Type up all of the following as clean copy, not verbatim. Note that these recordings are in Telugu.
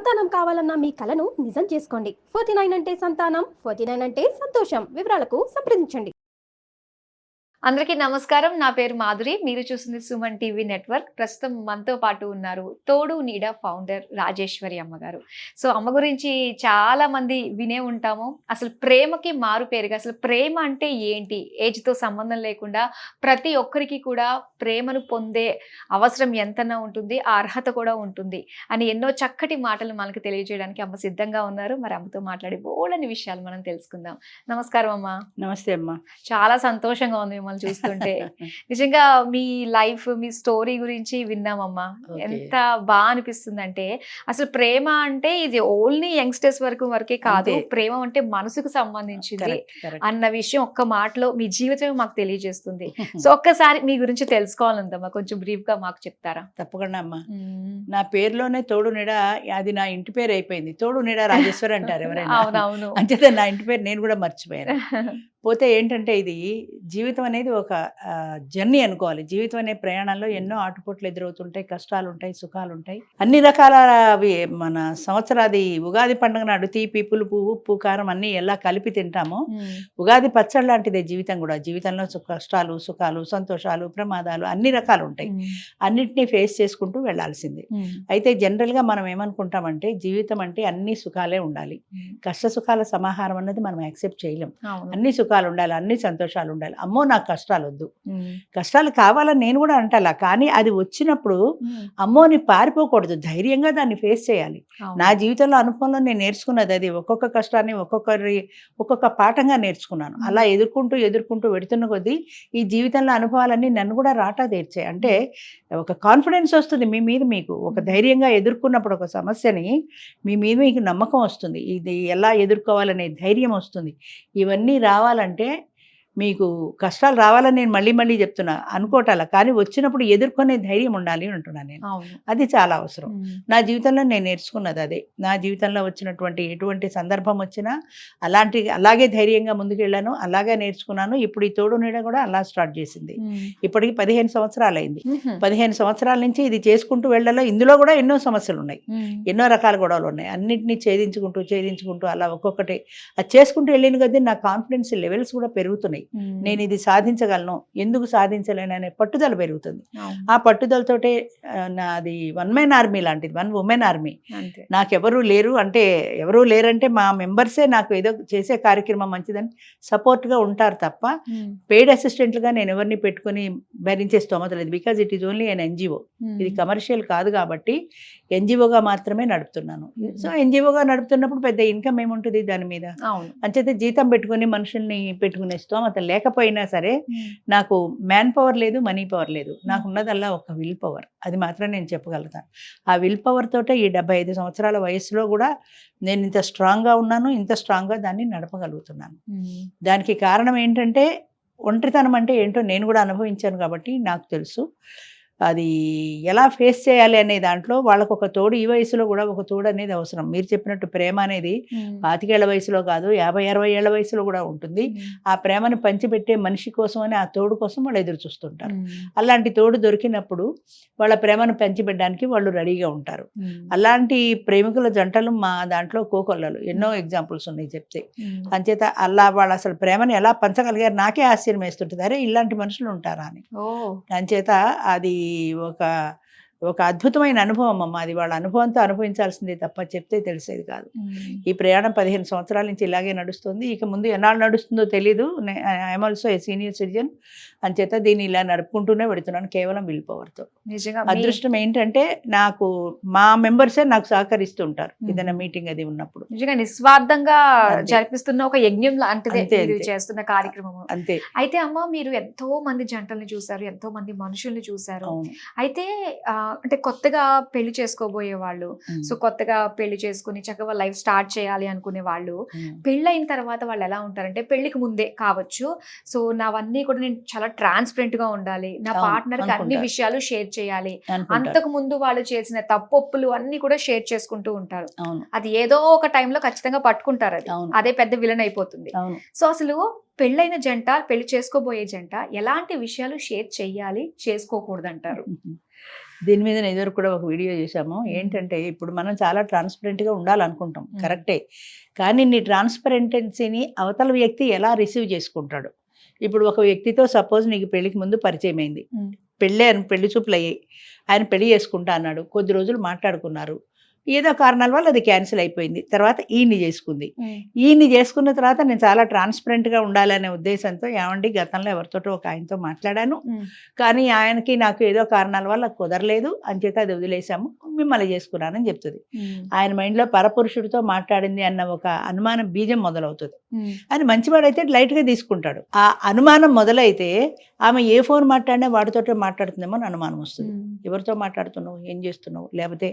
సంతానం కావాలన్న మీ కలను నిజం చేసుకోండి. 49 అంటే సంతానం, 49 అంటే సంతోషం. వివరాలకు సంప్రదించండి. అందరికీ నమస్కారం. నా పేరు మాధురి. మీరు చూస్తుంది సుమన్ టీవీ నెట్వర్క్. ప్రస్తుతం మనతో పాటు ఉన్నారు తోడు నీడ ఫౌండర్ రాజేశ్వరి అమ్మగారు. సో అమ్మ గురించి చాలా మంది వినే ఉంటాము. అసలు ప్రేమకి మారు పేరుగా అసలు ప్రేమ అంటే ఏంటి, ఏజ్తో సంబంధం లేకుండా ప్రతి ఒక్కరికి కూడా ప్రేమను పొందే అవసరం ఎంతనా ఉంటుంది, ఆ అర్హత కూడా ఉంటుంది అని ఎన్నో చక్కటి మాటలు మనకు తెలియజేయడానికి అమ్మ సిద్ధంగా ఉన్నారు. మరి అమ్మతో మాట్లాడి బోలని విషయాలు మనం తెలుసుకుందాం. నమస్కారం అమ్మ. నమస్తే అమ్మా. చాలా సంతోషంగా ఉంది మిమ్మల్ని చూస్తుంటే. నిజంగా మీ లైఫ్, మీ స్టోరీ గురించి విన్నామమ్మా. ఎంత బాగా అనిపిస్తుంది అంటే అసలు ప్రేమ అంటే ఇది ఓన్లీ యంగ్స్టర్స్ వరకే కాదు, ప్రేమ అంటే మనసుకు సంబంధించింది అన్న విషయం ఒక్క మాటలో మీ జీవితం మాకు తెలియజేస్తుంది. సో ఒక్కసారి మీ గురించి తెలుసుకోవాలందమ్మా, కొంచెం బ్రీఫ్ గా మాకు చెప్తారా? తప్పకుండా అమ్మా. నా పేరులోనే తోడు నీడ, అది నా ఇంటి పేరు అయిపోయింది. తోడు నీడ రాజేశ్వరి అంటారు ఎవరైనా. అవునవును. అంచేత నా ఇంటి పేరు నేను కూడా మర్చిపోయాను. పోతే ఏంటంటే ఇది జీవితం అనేది ఒక జర్నీ అనుకోవాలి. జీవితం అనే ప్రయాణంలో ఎన్నో ఆటుపోట్లు ఎదురవుతుంటాయి, కష్టాలు ఉంటాయి, సుఖాలు ఉంటాయి. అన్ని రకాల అవి మన సంవత్సరాది ఉగాది పండుగ నాడు తీపి, పులుపు, ఉప్పు, కారం అన్నీ ఎలా కలిపి తింటామో ఉగాది పచ్చడి లాంటిదే జీవితం కూడా. జీవితంలో కష్టాలు, సుఖాలు, సంతోషాలు, ప్రమాదాలు అన్ని రకాలు ఉంటాయి. అన్నిటినీ ఫేస్ చేసుకుంటూ వెళ్లాల్సిందే. అయితే జనరల్గా మనం ఏమనుకుంటామంటే జీవితం అంటే అన్ని సుఖాలే ఉండాలి, కష్ట సుఖాల సమాహారం అన్నది మనం యాక్సెప్ట్ చేయలేం. అన్ని సుఖాలు ఉండాలి, అన్ని సంతోషాలు ఉండాలి. అమ్మో నాకు కష్టాలు వద్దు, కష్టాలు కావాలని నేను కూడా అంటాలా. కానీ అది వచ్చినప్పుడు అమ్మోని పారిపోకూడదు, ధైర్యంగా దాన్ని ఫేస్ చేయాలి. నా జీవితంలో అనుభవంలో నేను నేర్చుకున్నది అది. ఒక్కొక్క కష్టాన్ని ఒక్కొక్క పాఠంగా నేర్చుకున్నాను. అలా ఎదుర్కొంటూ వెడుతున్న కొద్దీ ఈ జీవితంలో అనుభవాలన్నీ నన్ను కూడా రాటా తీర్చాయి. అంటే ఒక కాన్ఫిడెన్స్ వస్తుంది మీ మీద, మీకు ఒక ధైర్యంగా ఎదుర్కొన్నప్పుడు ఒక సమస్యని మీ మీద మీకు నమ్మకం వస్తుంది, ఇది ఎలా ఎదుర్కోవాలనే ధైర్యం వస్తుంది. ఇవన్నీ రావాలంటే మీకు కష్టాలు రావాలని నేను మళ్ళీ చెప్తున్నా అనుకోవటాల, కానీ వచ్చినప్పుడు ఎదుర్కొనే ధైర్యం ఉండాలి అంటున్నాను నేను. అది చాలా అవసరం. నా జీవితంలో నేను నేర్చుకున్నది అదే. నా జీవితంలో వచ్చినటువంటి ఎటువంటి సందర్భం వచ్చినా అలాగే ధైర్యంగా ముందుకెళ్ళాను, అలాగే నేర్చుకున్నాను. ఇప్పుడు ఈ తోడు నీడ కూడా అలా స్టార్ట్ చేసింది. ఇప్పటికి 15 సంవత్సరాలు అయింది. 15 సంవత్సరాల నుంచి ఇది చేసుకుంటూ వెళ్ళాలో. ఇందులో కూడా ఎన్నో సమస్యలు ఉన్నాయి, ఎన్నో రకాల గొడవలు ఉన్నాయి. అన్నింటినీ ఛేదించుకుంటూ అలా ఒక్కొక్కటి అది చేసుకుంటూ వెళ్ళిన కొద్దీ నా కాన్ఫిడెన్స్ లెవెల్స్ కూడా పెరుగుతున్నాయి. నేను ఇది సాధించగలను, ఎందుకు సాధించలేను అనే పట్టుదల పెరుగుతుంది. ఆ పట్టుదలతోటే నాది వన్ మ్యాన్ ఆర్మీ లాంటిది, వన్ ఉమెన్ ఆర్మీ. నాకెవరూ లేరంటే మా మెంబర్సే నాకు ఏదో చేసే కార్యక్రమం మంచిదని సపోర్ట్గా ఉంటారు తప్ప పెయిడ్ అసిస్టెంట్లుగా నేను ఎవరిని పెట్టుకుని భరించే స్తోమత లేదు. Because it is only an NGO. ఇది కమర్షియల్ కాదు కాబట్టి ఎన్జిఓగా మాత్రమే నడుపుతున్నాను. సో ఎన్జిఓగా నడుపుతున్నప్పుడు పెద్ద ఇన్కమ్ ఏముంటుంది దాని మీద. అంచేతే జీతం పెట్టుకుని మనుషుల్ని పెట్టుకునే స్తోమత లేకపోయినా సరే నాకు మ్యాన్ పవర్ లేదు, మనీ పవర్ లేదు. నాకు ఉన్నదల్లా ఒక విల్ పవర్. అది మాత్రం నేను చెప్పగలుగుతాను. ఆ విల్ పవర్ తోటే ఈ 75 సంవత్సరాల వయసులో కూడా నేను ఇంత స్ట్రాంగ్గా ఉన్నాను, ఇంత స్ట్రాంగ్గా దాన్ని నడపగలుగుతున్నాను. దానికి కారణం ఏంటంటే ఒంటరితనం అంటే ఏంటో నేను కూడా అనుభవించాను కాబట్టి నాకు తెలుసు. అది ఎలా ఫేస్ చేయాలి అనే దాంట్లో వాళ్ళకు ఒక తోడు, ఈ వయసులో కూడా ఒక తోడు అనేది అవసరం. మీరు చెప్పినట్టు ప్రేమ అనేది 25 ఏళ్ల వయసులో కాదు, 50-60 ఏళ్ల వయసులో కూడా ఉంటుంది. ఆ ప్రేమను పంచిపెట్టే మనిషి కోసం అని, ఆ తోడు కోసం వాళ్ళు ఎదురు చూస్తుంటారు. అలాంటి తోడు దొరికినప్పుడు వాళ్ళ ప్రేమను పంచిపెట్టడానికి వాళ్ళు రెడీగా ఉంటారు. అలాంటి ప్రేమికుల జంటలు మా దాంట్లో కోకొల్లలు ఎన్నో ఎగ్జాంపుల్స్ ఉన్నాయి చెప్తే. అంచేత అలా వాళ్ళు అసలు ప్రేమను ఎలా పంచగలిగారు నాకే ఆశ్చర్యం వేస్తుంటుంది. అరే ఇలాంటి మనుషులు ఉంటారా అని. అంచేత అది ఒక అద్భుతమైన అనుభవం అమ్మ. అది వాళ్ళ అనుభవంతో అనుభవించాల్సిందే తప్ప చెప్తే తెలిసేది కాదు. ఈ ప్రయాణం 15 సంవత్సరాల నుంచి ఇలాగే నడుస్తుంది. ఇక ముందు ఎన్నాళ్ళు నడుస్తుందో తెలీదు. I'm also a senior citizen. అంచేత దీన్ని ఇలా నడుపుకుంటూనే పెడుతున్నాను కేవలం విల్ పవర్తో. అదృష్టం ఏంటంటే నాకు మా మెంబర్సే నాకు సహకరిస్తూ ఉంటారు ఏదైనా మీటింగ్ అది ఉన్నప్పుడు. నిజంగా నిస్వార్థంగా జరిపిస్తున్న ఒక యజ్ఞం లాంటిదే చేస్తున్న కార్యక్రమం అంతే. అయితే అమ్మ మీరు ఎంతో మంది జంటల్ని చూసారు, ఎంతో మంది మనుషుల్ని చూసారు. అయితే అంటే కొత్తగా పెళ్లి చేసుకోబోయే వాళ్ళు, సో కొత్తగా పెళ్లి చేసుకుని చక్కగా లైఫ్ స్టార్ట్ చేయాలి అనుకునే వాళ్ళు, పెళ్ళైన తర్వాత వాళ్ళు ఎలా ఉంటారంటే పెళ్లికి ముందే కావచ్చు, సో నావన్నీ కూడా నేను చాలా ట్రాన్స్పరెంట్ గా ఉండాలి, నా పార్ట్నర్ కి అన్ని విషయాలు షేర్ చేయాలి, అంతకు ముందు వాళ్ళు చేసిన తప్పొప్పులు అన్ని కూడా షేర్ చేసుకుంటూ ఉంటారు. అది ఏదో ఒక టైంలో ఖచ్చితంగా పట్టుకుంటారు, అదే పెద్ద విలన్ అయిపోతుంది. సో అసలు పెళ్ళైన జంట, పెళ్లి చేసుకోబోయే జంట ఎలాంటి విషయాలు షేర్ చెయ్యాలి, చేసుకోకూడదు అంటారు? దీని మీద నేను ఎదురు కూడా ఒక వీడియో చేశాము. ఏంటంటే ఇప్పుడు మనం చాలా ట్రాన్స్పరెంట్గా ఉండాలనుకుంటాం, కరెక్టే. కానీ నీ ట్రాన్స్పరెంటెన్సీని అవతల వ్యక్తి ఎలా రిసీవ్ చేసుకుంటాడు? ఇప్పుడు ఒక వ్యక్తితో సపోజ్ నీకు పెళ్లికి ముందు పరిచయం అయింది, పెళ్లి చూపులు అయ్యాయి, ఆయన పెళ్లి చేసుకుంటా అన్నాడు, కొద్ది రోజులు మాట్లాడుకున్నారు, ఏదో కారణాల వల్ల అది క్యాన్సిల్ అయిపోయింది, తర్వాత ఈయన్ని చేసుకుంది. ఈయన్ని చేసుకున్న తర్వాత నేను చాలా ట్రాన్స్పరెంట్గా ఉండాలనే ఉద్దేశంతో ఏమండి గతంలో ఎవరితోటో ఒక ఆయనతో మాట్లాడాను, కానీ ఆయనకి నాకు ఏదో కారణాల వల్ల కుదరలేదు, అంచేత అది వదిలేసాము, మిమ్మల్ని చేసుకున్నానని చెప్తుంది. ఆయన మైండ్లో పరపురుషుడితో మాట్లాడింది అన్న ఒక అనుమానం బీజం మొదలవుతుంది. ఆయన మంచివాడైతే లైట్గా తీసుకుంటాడు. ఆ అనుమానం మొదలైతే ఆమె ఏ ఫోన్ మాట్లాడినా వాడితోటే మాట్లాడుతుందేమో అని అనుమానం వస్తుంది. ఎవరితో మాట్లాడుతున్నావు, ఏం చేస్తున్నావు, లేకపోతే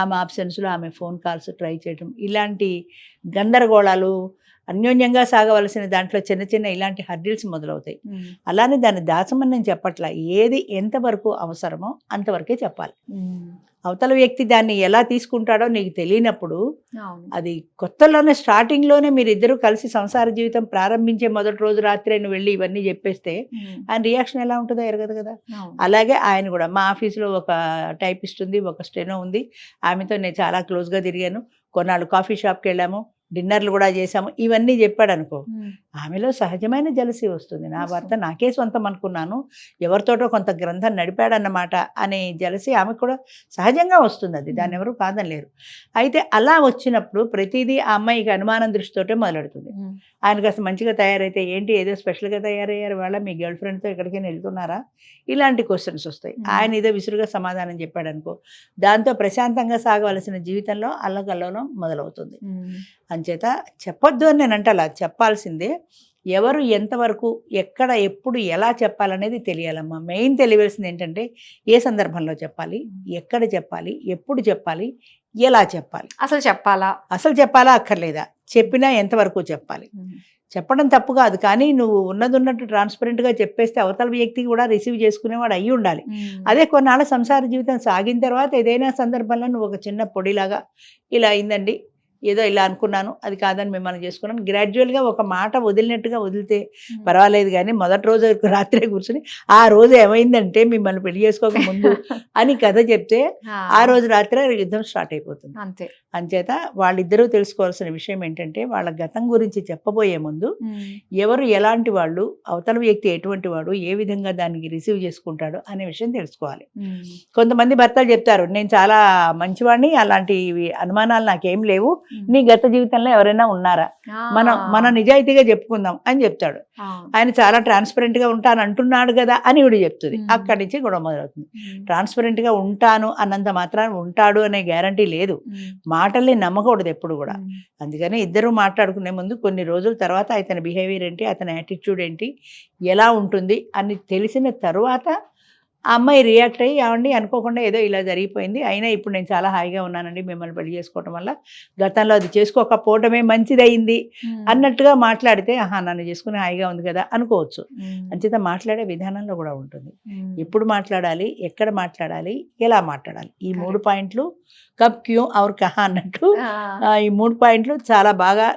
ఆమె ఆబ్సెన్స్లో ఆమె ఫోన్ కాల్స్ ట్రై చేయడం, ఇలాంటి గందరగోళాలు, అన్యోన్యంగా సాగవలసిన దాంట్లో చిన్న చిన్న ఇలాంటి హర్డిల్స్ మొదలవుతాయి. అలానే దాన్ని దాచమని నేను చెప్పట్లా, ఏది ఎంతవరకు అవసరమో అంతవరకే చెప్పాలి. అవతల వ్యక్తి దాన్ని ఎలా తీసుకుంటాడో నీకు తెలియనప్పుడు, అది కొత్తలోనే స్టార్టింగ్లోనే మీరిద్దరూ కలిసి సంసార జీవితం ప్రారంభించే మొదటి రోజు రాత్రి నువ్వు వెళ్ళి ఇవన్నీ చెప్పేస్తే ఆయన రియాక్షన్ ఎలా ఉంటుందో ఎరగదు కదా. అలాగే ఆయన కూడా, మా ఆఫీస్లో ఒక టైపిస్ట్ ఉంది, ఒక స్టెనో ఉంది, ఆమెతో నేను చాలా క్లోజ్గా తిరిగాను, కొన్నాళ్ళు కాఫీ షాప్కి వెళ్ళాము, డిన్నర్లు కూడా చేసాము, ఇవన్నీ చెప్పాడు అనుకో, ఆమెలో సహజమైన జలసి వస్తుంది. నా భర్త నాకే సొంతం అనుకున్నాను, ఎవరితోటో కొంత గ్రంథం నడిపాడన్నమాట అనే జలసి ఆమెకు కూడా సహజంగా వస్తుంది. అది దాన్ని ఎవరు కాదనలేరు. అయితే అలా వచ్చినప్పుడు ప్రతిదీ ఆ అమ్మాయికి అనుమానం దృష్టితోటే మొదలెడుతుంది. ఆయన కాస్త మంచిగా తయారైతే, ఏంటి ఏదో స్పెషల్గా తయారయ్యారు వాళ్ళ, మీ గర్ల్ ఫ్రెండ్తో ఎక్కడికైనా వెళ్తున్నారా, ఇలాంటి క్వశ్చన్స్ వస్తాయి. ఆయన ఏదో విసురుగా సమాధానం చెప్పాడు అనుకో, దాంతో ప్రశాంతంగా సాగవలసిన జీవితంలో అల్లకల్లోలం మొదలవుతుంది. అంచేత చెప్పొద్దు అని నేను అంటలా, చెప్పాల్సిందే. ఎవరు ఎంతవరకు ఎక్కడ ఎప్పుడు ఎలా చెప్పాలనేది తెలియాలమ్మా. మెయిన్ తెలియాల్సింది ఏంటంటే ఏ సందర్భంలో చెప్పాలి, ఎక్కడ చెప్పాలి, ఎప్పుడు చెప్పాలి, ఎలా చెప్పాలి. అసలు చెప్పాలా అక్కర్లేదా, చెప్పినా ఎంతవరకు చెప్పాలి. చెప్పడం తప్పు కాదు, కానీ నువ్వు ఉన్నట్టు ట్రాన్స్పరెంట్గా చెప్పేస్తే అవతల వ్యక్తికి కూడా రిసీవ్ చేసుకునేవాడు అయ్యి ఉండాలి. అదే కొన్నాళ్ళ సంసార జీవితం సాగిన తర్వాత ఏదైనా సందర్భంలో నువ్వు ఒక చిన్న పొడిలాగా, ఇలా అయిందండి, ఏదో ఇలా అనుకున్నాను, అది కాదని మిమ్మల్ని చేసుకున్నాను, గ్రాడ్యువల్గా ఒక మాట వదిలినట్టుగా వదిలితే పర్వాలేదు. కానీ మొదటి రోజు రాత్రే కూర్చొని ఆ రోజు ఏమైందంటే మిమ్మల్ని పెళ్లి చేసుకోక ముందు అని కథ చెప్తే ఆ రోజు రాత్రే యుద్ధం స్టార్ట్ అయిపోతుంది. అంచేత వాళ్ళిద్దరూ తెలుసుకోవాల్సిన విషయం ఏంటంటే, వాళ్ళ గతం గురించి చెప్పబోయే ముందు ఎవరు ఎలాంటి వాళ్ళు, అవతల వ్యక్తి ఎటువంటి వాడు, ఏ విధంగా దానికి రిసీవ్ చేసుకుంటాడు అనే విషయం తెలుసుకోవాలి. కొంతమంది భర్తలు చెప్తారు, నేను చాలా మంచివాడిని, అలాంటి అనుమానాలు నాకేం లేవు, నీ గత జీవితంలో ఎవరైనా ఉన్నారా, మనం నిజాయితీగా చెప్పుకుందాం అని చెప్తాడు. ఆయన చాలా ట్రాన్స్పరెంట్ గా ఉంటాను అంటున్నాడు కదా అని ఇవిడ చెప్తుంది. అక్కడి నుంచి గొడవ మొదలవుతుంది. ట్రాన్స్పరెంట్ గా ఉంటాను అన్నంత మాత్రాన ఉంటాడు అనే గ్యారంటీ లేదు. మాటల్ని నమ్మకూడదు ఎప్పుడు కూడా. అందుకని ఇద్దరు మాట్లాడుకునే ముందు కొన్ని రోజుల తర్వాత అతని బిహేవియర్ ఏంటి, అతని యాటిట్యూడ్ ఏంటి, ఎలా ఉంటుంది అని తెలిసిన తర్వాత ఆ అమ్మాయి రియాక్ట్ అయ్యి, ఏమండి అనుకోకుండా ఏదో ఇలా జరిగిపోయింది, అయినా ఇప్పుడు నేను చాలా హాయిగా ఉన్నానండి మిమ్మల్ని పెళ్లి చేసుకోవటం వల్ల, గతంలో అది చేసుకోకపోవటమే మంచిదయింది అన్నట్టుగా మాట్లాడితే, ఆహా నన్ను చేసుకుని హాయిగా ఉంది కదా అనుకోవచ్చు. అంచేత మాట్లాడే విధానంలో కూడా ఉంటుంది. ఎప్పుడు మాట్లాడాలి, ఎక్కడ మాట్లాడాలి, ఎలా మాట్లాడాలి, ఈ 3 పాయింట్లు కబ్ క్యూ ఔర్ కహా అన్నట్టు ఈ 3 పాయింట్లు చాలా బాగా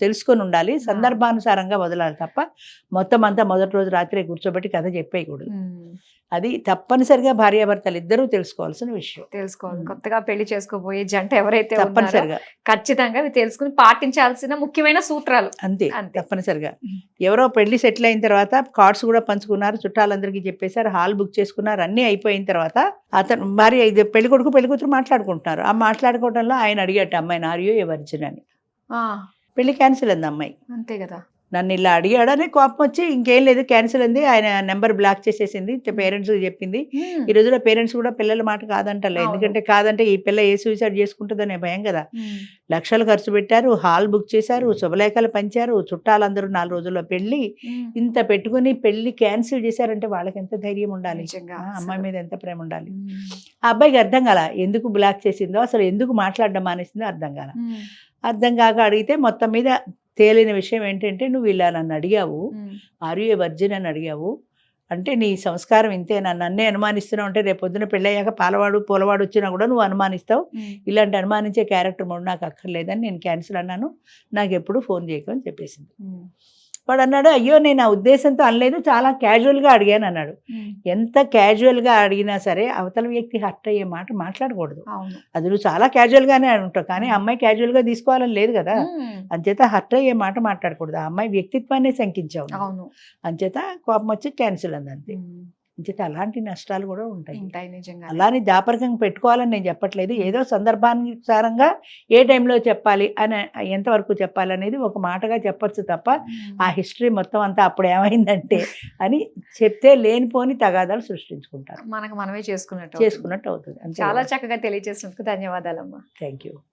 తెలుసుకొని ఉండాలి. సందర్భానుసారంగా వదలాలి తప్ప మొత్తం అంతా మొదటి రోజు రాత్రి కూర్చోబెట్టి కథ చెప్పేయకూడదు. అది తప్పనిసరిగా భార్యాభర్తలు ఇద్దరూ తెలుసుకోవాల్సిన విషయం. కొత్తగా పెళ్లి చేసుకోబోయే జంట ఎవరైతే తప్పనిసరిగా ఖచ్చితంగా తెలుసుకుని పాటించాల్సిన ముఖ్యమైన సూత్రాలు అంతే. తప్పనిసరిగా ఎవరో పెళ్లి సెటిల్ అయిన తర్వాత కార్డ్స్ కూడా పంచుకున్నారు, చుట్టాలందరికీ చెప్పేశారు, హాల్ బుక్ చేసుకున్నారు, అన్నీ అయిపోయిన తర్వాత అతను భార్య ఇది పెళ్లి కొడుకు పెళ్లి కూతురు మాట్లాడుకుంటున్నారు. ఆ మాట్లాడుకోవడంలో ఆయన అడిగట అమ్మాయిని, ఆర్యో ఏ వర్జిన్ అని. పెళ్లి క్యాన్సిల్ అంది అమ్మాయి. అంతే కదా, నన్ను ఇలా అడిగాడని కోపం వచ్చి ఇంకేం లేదు క్యాన్సిల్ అంది, ఆయన నెంబర్ బ్లాక్ చేసేసింది, పేరెంట్స్ చెప్పింది. ఈ రోజులో పేరెంట్స్ కూడా పిల్లల మాట కాదంటలే, ఎందుకంటే కాదంటే ఈ పిల్ల ఏ సూసైడ్ చేసుకుంటుందనే భయం కదా. లక్షలు ఖర్చు పెట్టారు, హాల్ బుక్ చేశారు, శుభలేఖలు పంచారు, చుట్టాలందరూ 4 రోజుల్లో పెళ్లి, ఇంత పెట్టుకుని పెళ్లి క్యాన్సిల్ చేశారంటే వాళ్ళకి ఎంత ధైర్యం ఉండాలి, అమ్మాయి మీద ఎంత ప్రేమ ఉండాలి. ఆ అబ్బాయికి అర్థం కాల ఎందుకు బ్లాక్ చేసిందో, అసలు ఎందుకు మాట్లాడడం మానేసిందో అర్థం కాల. అర్థం కాక అడిగితే మొత్తం మీద తేలిన విషయం ఏంటంటే, నువ్వు ఇలా నన్ను అడిగావు, ఆర్యూ వర్జిన్ అని అడిగావు అంటే నీ సంస్కారం ఇంతే, నన్నే అనుమానిస్తున్నావు అంటే రేపు పొద్దున పెళ్ళయ్యాక పాలవాడు పూలవాడు వచ్చినా కూడా నువ్వు అనుమానిస్తావు, ఇలాంటి అనుమానించే క్యారెక్టర్ మూడు నాకు అక్కర్లేదని నేను క్యాన్సిల్ అన్నాను, నాకు ఎప్పుడు ఫోన్ చేయకు అని చెప్పేసింది. వాడు అన్నాడు, అయ్యో నేను ఆ ఉద్దేశంతో అనలేదు, చాలా క్యాజువల్గా అడిగాను అన్నాడు. ఎంత క్యాజువల్గా అడిగినా సరే అవతల వ్యక్తి హర్ట్ అయ్యే మాట మాట్లాడకూడదు. అవును. అది నువ్వు చాలా క్యాజువల్గానే ఉంటావు, కానీ అమ్మాయి క్యాజువల్గా తీసుకోవాలని లేదు కదా. అంచేత హర్ట్ అయ్యే మాట మాట్లాడకూడదు. ఆ అమ్మాయి వ్యక్తిత్వాన్ని శంకించావు నువ్వు. అవును. అంచేత కోపం వచ్చి క్యాన్సిల్ అంది అంతే. అంచేత అలాంటి నష్టాలు కూడా ఉంటాయి. ఉంటాయి నిజంగా. అలానే దాపరికంగా పెట్టుకోవాలని నేను చెప్పట్లేదు. ఏదో సందర్భానుసారంగా ఏ టైంలో చెప్పాలి అని, ఎంతవరకు చెప్పాలి అనేది ఒక మాటగా చెప్పొచ్చు తప్ప ఆ హిస్టరీ మొత్తం అంతా అప్పుడు ఏమైందంటే అని చెప్తే లేనిపోని తగాదాలు సృష్టించుకుంటారు, మనకు మనమే చేసుకున్నట్టు అవుతుంది. చాలా చక్కగా తెలియజేసినందుకు ధన్యవాదాలమ్మా. Thank you.